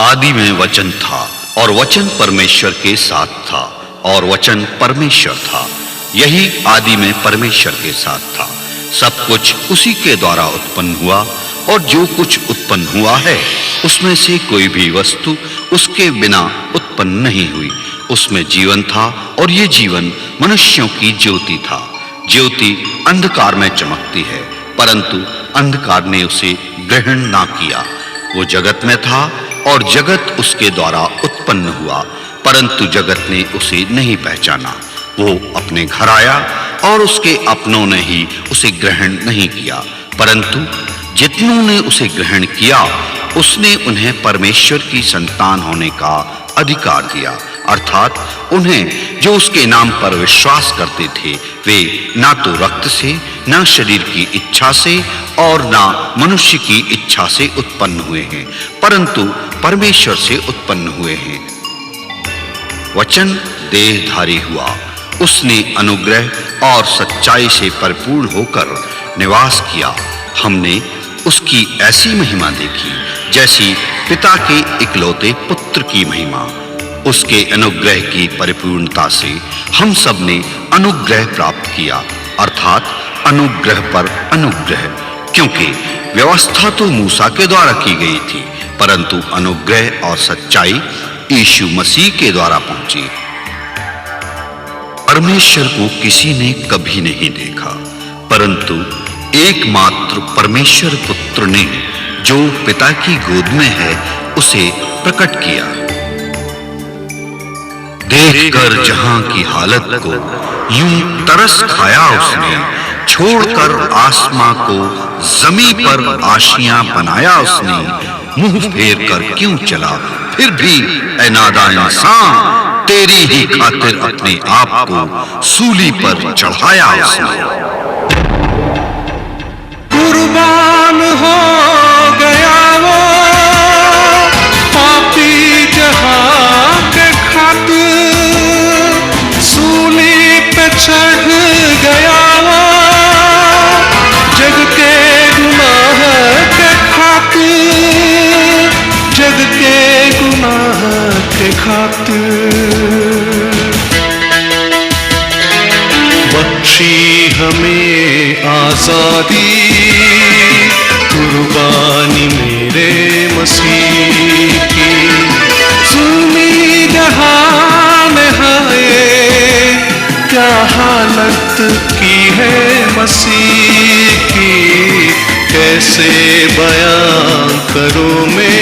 आदि में वचन था और वचन परमेश्वर के साथ था और वचन परमेश्वर था। यही आदि में परमेश्वर के साथ था। सब कुछ उसी के द्वारा उत्पन्न हुआ और जो कुछ उत्पन्न हुआ है उसमें से कोई भी वस्तु उसके बिना उत्पन्न नहीं हुई। उसमें जीवन था और ये जीवन मनुष्यों की ज्योति था। ज्योति अंधकार में चमकती है, परंतु अंधकार ने उसे ग्रहण ना किया। वो जगत में था और जगत उसके द्वारा उत्पन्न हुआ, परंतु जगत ने उसे नहीं पहचाना। वो अपने घर आया और उसके अपनों ने ही उसे ग्रहण नहीं किया, परंतु जितनों ने उसे ग्रहण किया उसने उन्हें परमेश्वर की संतान होने का अधिकार दिया, अर्थात उन्हें जो उसके नाम पर विश्वास करते थे। वे ना तो रक्त से, ना शरीर की इच्छा से और ना मनुष्य की इच्छा से उत्पन्न हुए हैं, परंतु परमेश्वर से उत्पन्न हुए हैं। वचन देहधारी हुआ, उसने अनुग्रह और सच्चाई से परिपूर्ण होकर निवास किया। हमने उसकी ऐसी महिमा देखी जैसी पिता के इकलौते पुत्र की महिमा। उसके अनुग्रह की परिपूर्णता से हम सब ने अनुग्रह प्राप्त किया, अर्थात अनुग्रह पर अनुग्रह, क्योंकि व्यवस्था तो मूसा के द्वारा की गई थी, परंतु अनुग्रह और सच्चाई यीशु मसीह के द्वारा पहुंची। परमेश्वर को किसी ने कभी नहीं देखा, परंतु एकमात्र परमेश्वर पुत्र ने जो पिता की गोद में है उसे प्रकट किया। देखकर जहां की हालत को यूं तरस खाया उसने, छोड़कर आसमां को जमीन पर आशियां बनाया उसने। मुंह फेर कर क्यों चला फिर भी ऐ नादान इंसान, तेरी ही खातिर अपने आप को सूली पर चढ़ाया उसने। कुर्बान हो गया वो पापी जहां के खातिर, सूली पे चढ़ गया वो जग के गुनाह के खातिर, जग के गुनाह के खातिर। बख्शी हमें आजादी, कुर्बानी मेरे मसीह की। सुनी जहान है क्या हालत की है मसीह की, कैसे बयां करूं मैं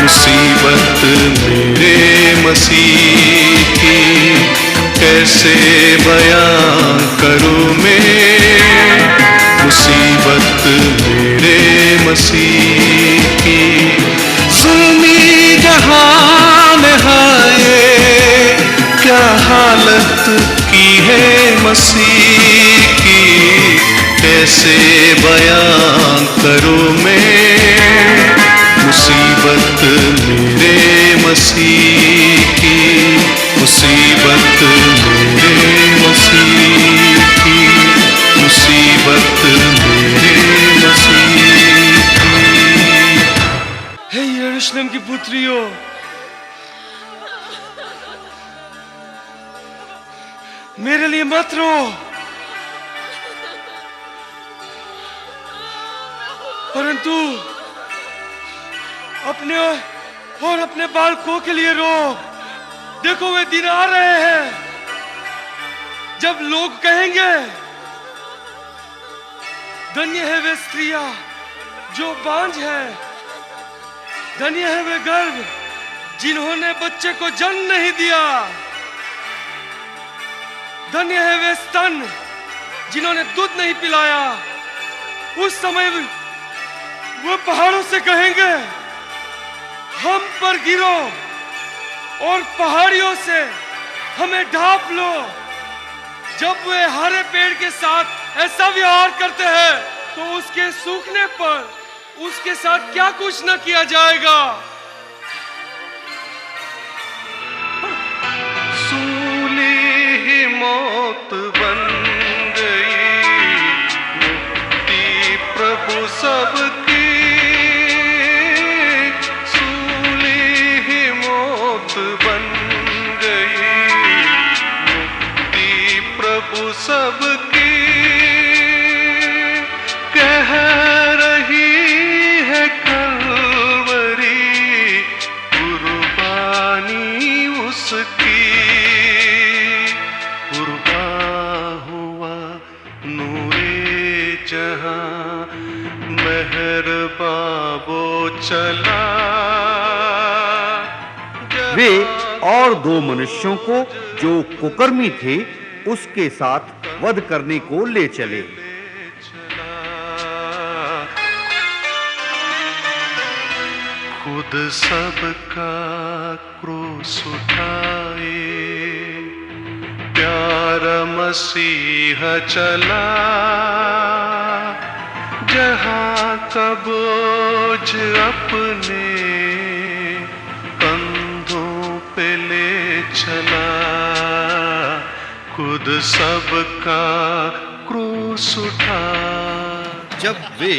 मुसीबत मेरे मसीह की, कैसे बयां करूं मैं मुसीबत मेरे मसीह की। सुनी जहान है क्या हालत की है मसीह की, कैसे बयां करूं मैं मुसीबत मेरे मसीह की, मुसीबत मेरे मसीह की, मुसीबत मेरे मसीह की। हे यरूशलेम की पुत्रियों, मेरे लिए मत रो, परंतु अपने और अपने बालकों के लिए रो। देखो वे दिन आ रहे हैं जब लोग कहेंगे, धन्य है वे स्त्रियां जो बांझ है, धन्य है वे गर्भ जिन्होंने बच्चे को जन्म नहीं दिया, धन्य है वे स्तन जिन्होंने दूध नहीं पिलाया। उस समय वो पहाड़ों से कहेंगे, हम पर गिरो और पहाड़ियों से हमें ढांप लो। जब वे हरे पेड़ के साथ ऐसा व्यवहार करते हैं तो उसके सूखने पर उसके साथ क्या कुछ न किया जाएगा। सूली ही मौत बन गई, मुक्ति प्रभु सबकी। सबकी कह रही है कलवरी, कुर्बानी उसकी कुर्बान हुआ नूरे जहां, मेहरबां वो चला। वे और दो मनुष्यों को जो कुकर्मी थे उसके साथ वध करने को ले चले। खुद सबका क्रूस उठाए, प्यारा मसीह चला, जहां का बोझ अपने कंधों पे ले चला। खुद सबका क्रूस उठा। जब वे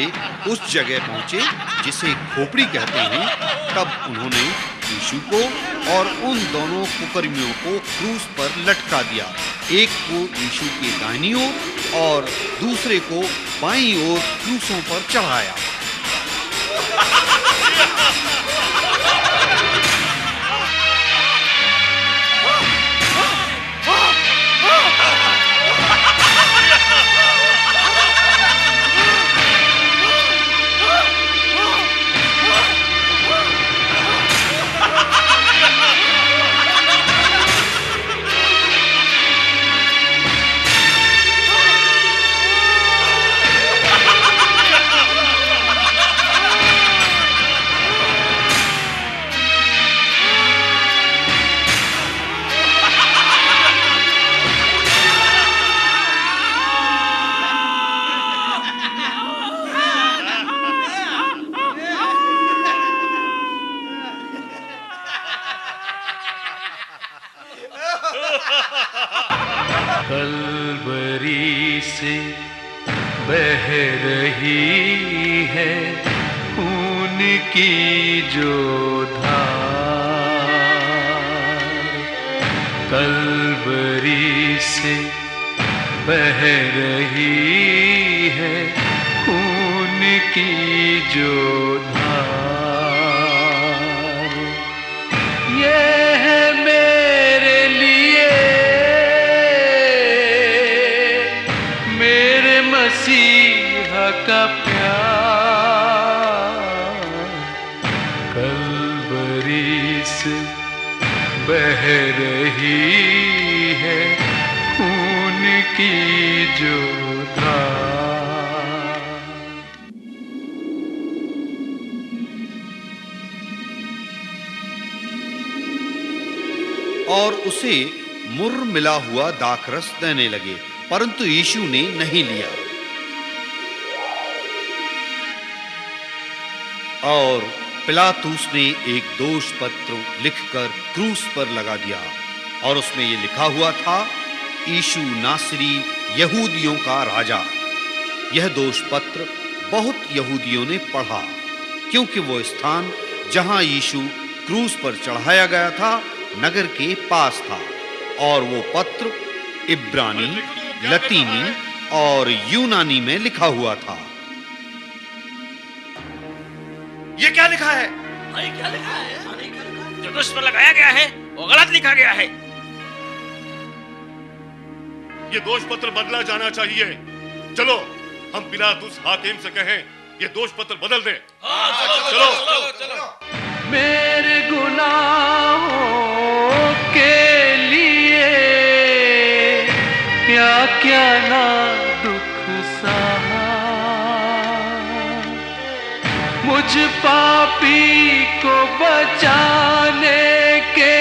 उस जगह पहुंचे जिसे खोपड़ी कहते हैं, तब उन्होंने यीशु को और उन दोनों कुकर्मियों को क्रूस पर लटका दिया, एक को यीशु की दाहिनी ओर और दूसरे को बाईं ओर क्रूसों पर चढ़ाया। कलवरी से बह रही है खून की जो धार, कलवरी से बह रही है खून की जो धार। ये है मेरे लिए मेरे मसीहा का प्यार, कलवरी से बह रही है खून की जो धार। और उसे मुर्र मिला हुआ दाखरस देने लगे, परंतु यीशु ने नहीं लिया। और पिलातुस ने एक दोष पत्र लिखकर क्रूस पर लगा दिया और उसमें यह लिखा हुआ था, यीशु नासरी यहूदियों का राजा। यह दोष पत्र बहुत यहूदियों ने पढ़ा, क्योंकि वो स्थान जहां यीशु क्रूस पर चढ़ाया गया था नगर के पास था, और वो पत्र इब्रानी, लतीनी और यूनानी में लिखा हुआ था। ये क्या लिखा है? क्या लिखा है? जो क्रूस पर लगाया गया है वो गलत लिखा गया है। ये दोष पत्र बदला जाना चाहिए। चलो हम पिलातुस हाकिम से कहें ये दोष पत्र बदल दें। चलो। मेरे गुनाहों के लिए क्या क्या ना दुख सहा, मुझ पापी को बचाने के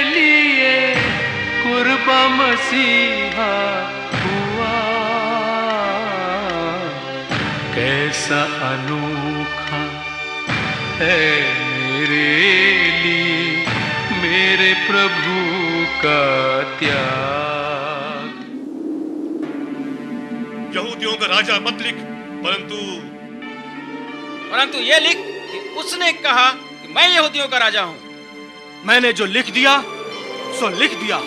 लिए कुर्बान मसीहा हुआ। कैसा अनोखा है मेरे लिए मेरे प्रभु का त्याग। यहूदियों का राजा मत लिख, परंतु ये लिख कि उसने कहा कि मैं यहूदियों का राजा हूं। मैंने जो लिख दिया सो लिख दिया।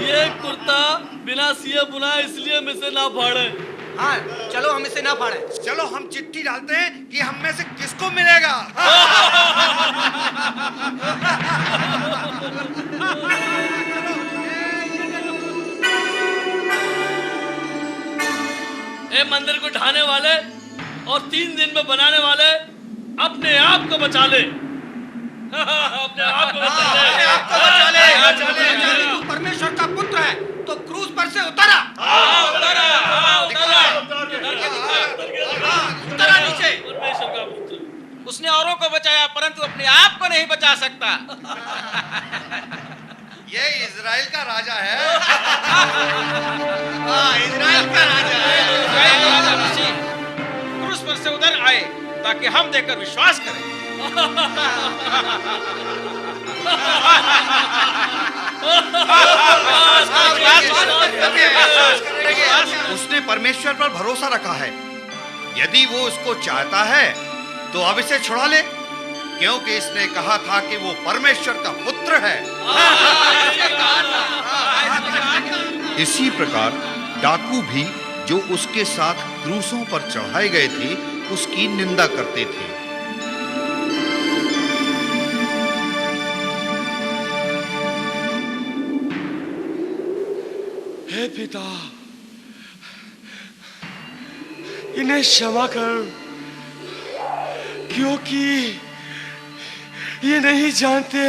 ये कुर्ता बिना सिए बुना इसलिए में से ना फाड़े। हाँ, चलो हम इसे ना फाड़े। चलो हम चिट्ठी डालते हैं कि हम में से किसको मिलेगा। ए मंदिर को ढाने वाले और 3 दिन में बनाने वाले अपने आप को बचा ले। अपने आप को बचा ले। अपने आप को बचा ले। यदि तू परमेश्वर का पुत्र है तो क्रूस पर से उतरा। उतरा नीचे। परमेश्वर का पुत्र। उसने औरों को बचाया परंतु अपने आप को नहीं बचा सकता। ये इजराइल का राजा है। इजराइल का राजा है। इस्राएल का राजा मसीह क्रूस पर से उतर आए ताकि हम देखकर विश्वास करें। उसने परमेश्वर पर भरोसा रखा है। यदि वो इसको चाहता है तो अब इसे छुड़ा ले, क्योंकि इसने कहा था कि वो परमेश्वर का पुत्र है। इसी प्रकार डाकू भी जो उसके साथ क्रूसों पर चढ़ाए गए थे उसकी निंदा करते थे। हे पिता, इन्हें क्षमा कर, क्योंकि ये नहीं जानते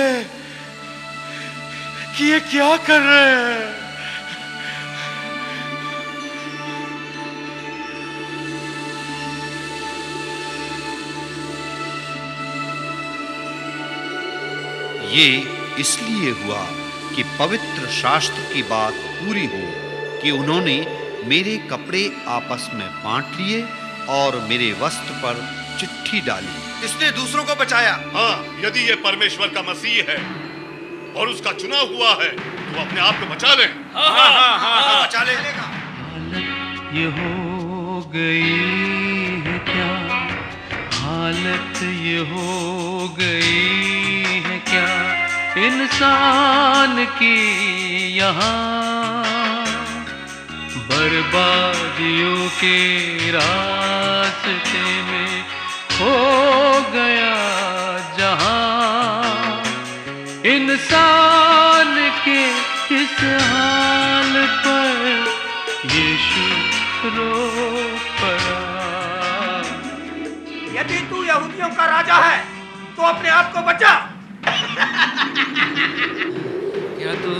कि ये क्या कर रहे हैं। ये इसलिए हुआ कि पवित्र शास्त्र की बात पूरी हो कि उन्होंने मेरे कपड़े आपस में बांट लिए और मेरे वस्त्र पर चिट्ठी डाली। इसने दूसरों को बचाया। हाँ, यदि ये परमेश्वर का मसीह है और उसका चुना हुआ है तो अपने आप को बचा ले। बचा ले। ये हो गई है क्या हालत, ये हो गई है क्या इंसान की यहाँ, बर्बादियों के रास्ते में हो गया जहाँ, इंसान के इस हाल पर यीशु रो पड़ा। यदि तू यहूदियों का राजा है तो अपने आप को बचा। क्या तू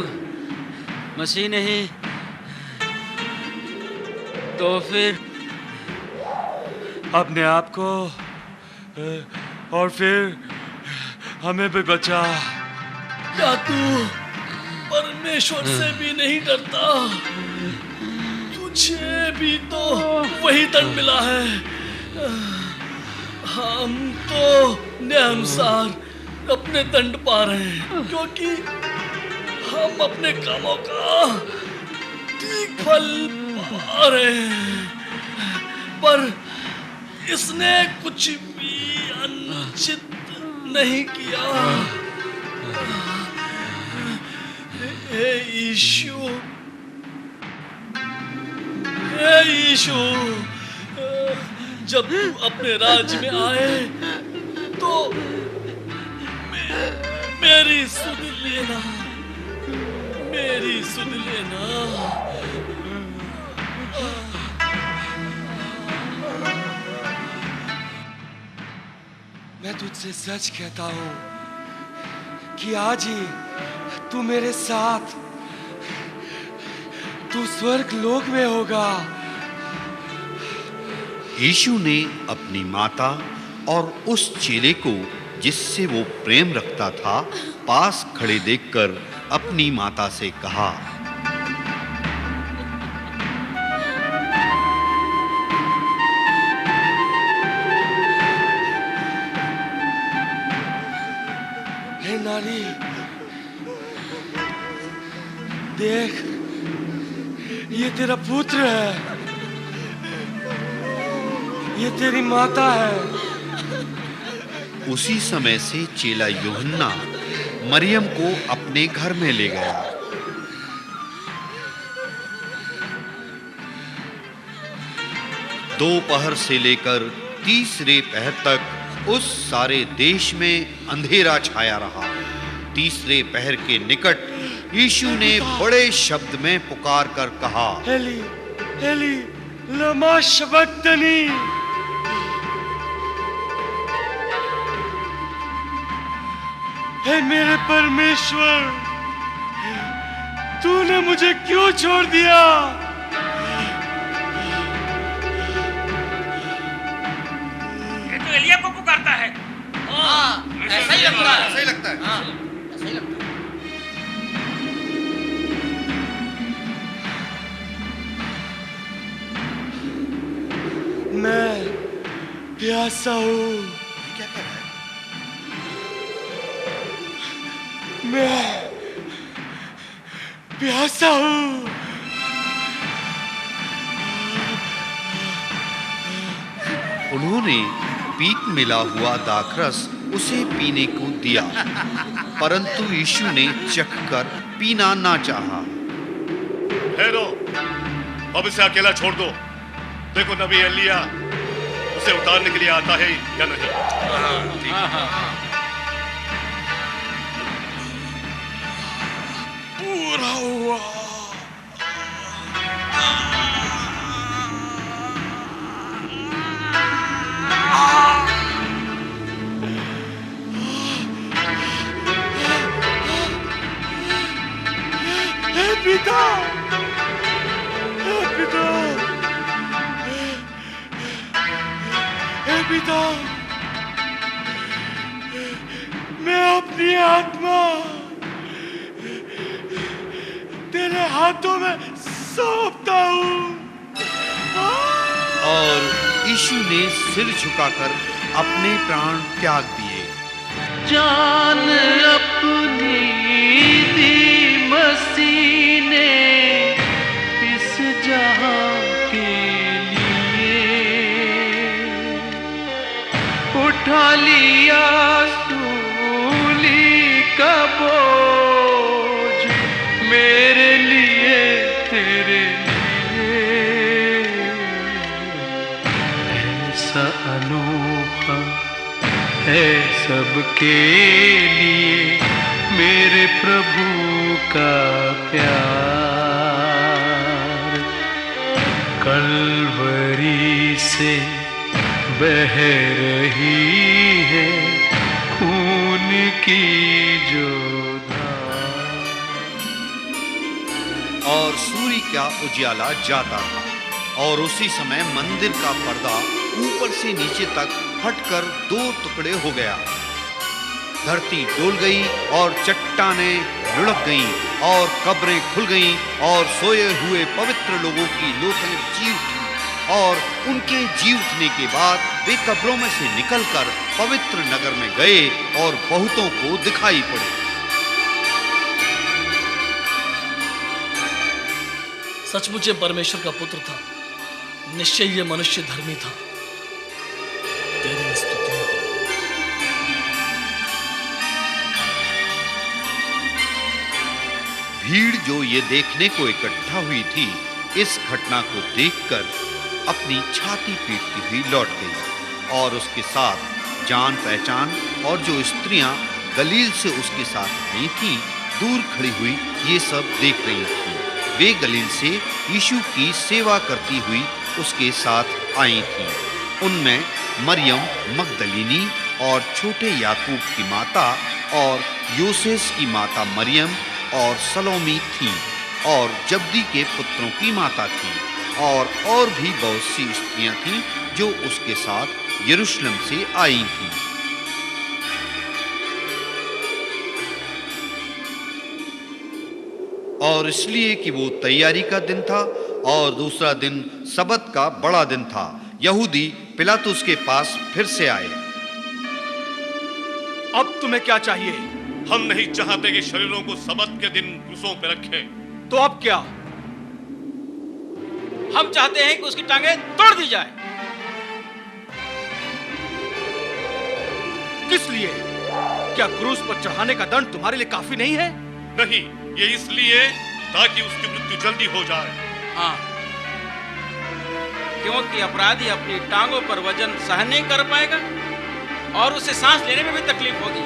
मसीह नहीं तो फिर अपने आप को और फिर हमें भी बचा। क्या तू परमेश्वर से भी नहीं डरता? तुझे भी तो वही दंड मिला है। हम तो न्यायानुसार अपने दंड पा रहे हैं, क्योंकि हम अपने कामों का ठीक फल पा रहे हैं, पर इसने कुछ भी अनुचित नहीं किया। हे यीशु, हे यीशु, जब तू अपने राज्य में आए तो मेरी सुध लेना, मेरी सुध लेना। मैं तुझसे सच कहता हूं कि आज ही तू मेरे साथ, तू स्वर्ग लोक में होगा। यीशु ने अपनी माता और उस चेले को जिससे वो प्रेम रखता था पास खड़े देखकर अपनी माता से कहा, हे नारी, देख, ये तेरा पुत्र है। ये तेरी माता है। उसी समय से चेला यूहन्ना मरियम को अपने घर में ले गया। दोपहर से लेकर तीसरे पहर तक उस सारे देश में अंधेरा छाया रहा। तीसरे पहर के निकट यीशु ने बड़े शब्द में पुकार कर कहा, एली एली लमा शबक्तनी। हे मेरे परमेश्वर, तूने मुझे क्यों छोड़ दिया? ये तो एलिया को पुकारता है। ऐसा ही लगता है। ऐसा ही लगता है। हाँ, ऐसा ही लगता है। मैं प्यासा हूँ। क्या कह रहा है? मैं प्यासा हूँ। उन्होंने पीत मिला हुआ दाखरस उसे पीने को दिया, परंतु यीशु ने चखकर पीना ना चाहा। ठहरो, अब इसे अकेला छोड़ दो। देखो नबी एलिया उसे उतारने के लिए आता है या नहीं। पूरा हुआ। हे पिता, हे पिता, हे पिता, मैं अपनी आत्मा तेरे हाथों में सौंपता हूँ। और यीशु ने सिर झुकाकर अपने प्राण त्याग दिए। जान अपनी दी मसीह ने इस जहां के लिए, उठा लिया सूली का बोझ मेरे लिए, तेरे लिए। ऐसा अनोखा है सबके लिए मेरे प्रभु का प्यार। कलवरी से बह रही है खून की जो धार। और सूर्य का उजियाला जाता था और उसी समय मंदिर का पर्दा ऊपर से नीचे तक फटकर दो टुकड़े हो गया। धरती डोल गई और चट्टानें लुढ़क गईं और कब्रें खुल गईं और सोए हुए पवित्र लोगों की लोथें जी उठी। और उनके जी उठने के बाद वे कब्रों में से निकलकर पवित्र नगर में गए और बहुतों को दिखाई पड़े। सचमुच ये परमेश्वर का पुत्र था, निश्चय ये मनुष्य धर्मी था। तेरी स्तुति हो। भीड़ जो ये देखने को इकट्ठा हुई थी, इस घटना को देखकर अपनी छाती पीटती हुई लौट गई। और उसके साथ जान पहचान और जो स्त्रियां गलील से उसके साथ आई थीं, दूर खड़ी हुई ये सब देख रही थीं। वे गलील से यीशु की सेवा करती हुई उसके साथ आई थीं। उनमें मरियम मगदलीनी और छोटे याकूब की माता और योसेस की माता मरियम और सलोमी थी और जब्दी के पुत्रों की माता थी और भी बहुत सी स्त्रियां थीं जो उसके साथ यरूशलेम से आई थीं। और इसलिए कि वो तैयारी का दिन था और दूसरा दिन सबत का बड़ा दिन था, यहूदी पिलातुस के पास फिर से आए। अब तुम्हें क्या चाहिए? हम नहीं चाहते कि शरीरों को सबत के दिन क्रूसों पे रखें। तो अब क्या? हम चाहते हैं कि उसकी टांगें तोड़ दी जाए। किस लिए? क्या क्रूस पर चढ़ाने का दंड तुम्हारे लिए काफी नहीं है? नहीं, ये इसलिए ताकि उसकी मृत्यु जल्दी हो जाए। हाँ, क्योंकि अपराधी अपनी टांगों पर वजन सहन नहीं कर पाएगा और उसे सांस लेने में भी तकलीफ होगी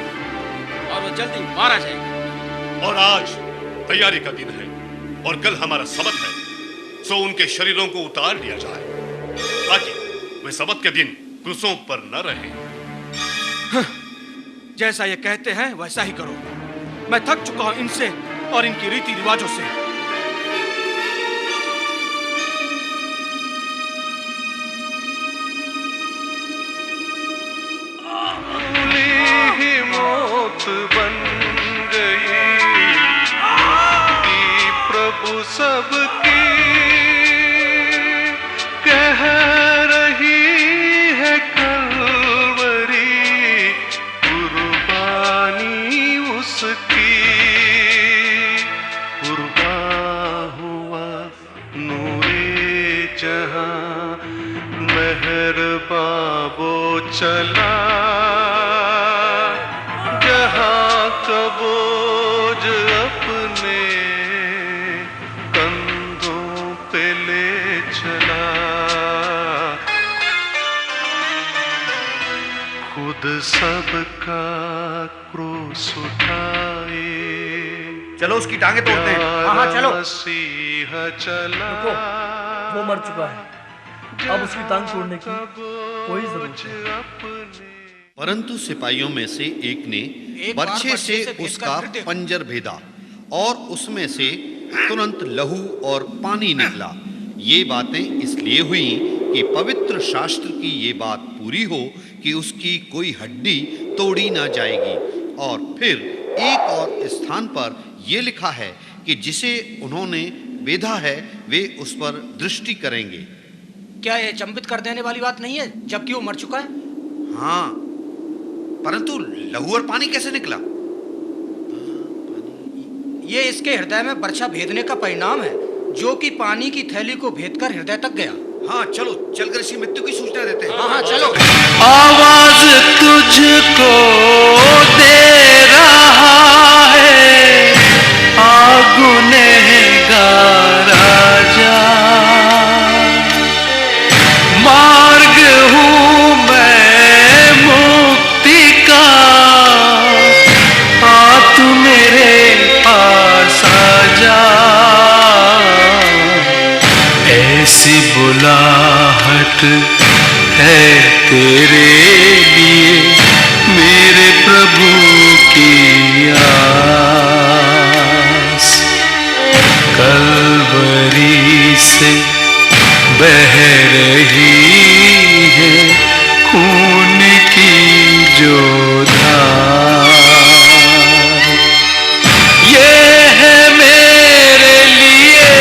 और वो जल्दी मारा जाएगा। और आज तैयारी का दिन है और कल हमारा सबत है, सो उनके शरीरों को उतार लिया जाए ताकि वे सबत के दिन क्रूसों पर न रहे। जैसा ये कहते हैं वैसा ही करो। मैं थक चुका हूं इनसे और इनकी रीति रिवाजों से। ही मौत बन गई कि प्रभु सबकी कह रही है कलवरी कुर्बानी उसकी। कुर्बान हुआ नूरे जहां मेहरबा वो चला जहां कबोज अपने कंधों पे ले चला। खुद सबका क्रूस उठाए चलो उसकी टांगे तोड़ते हैं। हाँ, चलो। मसीह चला। वो मर चुका है, अब उसकी टांग तोड़ने की कोई जरूरत नहीं। परंतु सिपाहियों में से एक ने एक बार बर्छे बर्छे से से भेद उसका कर फिर देखो। पंजर भेदा और उसमें से तुरंत लहू और पानी निकला। ये बातें इसलिए हुई कि पवित्र शास्त्र की ये बात पूरी हो कि उसकी कोई हड्डी तोड़ी ना जाएगी। और फिर एक और स्थान पर यह लिखा है कि जिसे उन्होंने बेधा है वे उस पर दृष्टि करेंगे। क्या ये चंबित कर देने वाली बात नहीं है, जबकि वो मर चुका है? हाँ, परंतु लहू और पानी कैसे निकला? ये इसके हृदय में बर्छा भेदने का परिणाम है, जो कि पानी की थैली को भेदकर हृदय तक गया। हाँ चलो, चलकर इसकी मृत्यु की सूचना देते हैं। हाँ, चलो। आवाज तुझको दे रहा है गुनहगार आजा। मार्ग हूँ मैं मुक्ति का, आ तू मेरे पास आजा। ऐसी बुलाहट है तेरे लिए मेरे प्रभु की आस। कलवरी से बह रही है खून की जो धार। ये है मेरे लिए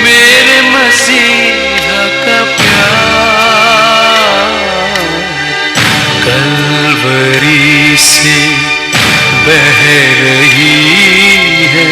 मेरे मसीहा का प्यार। कलवरी से बह रही है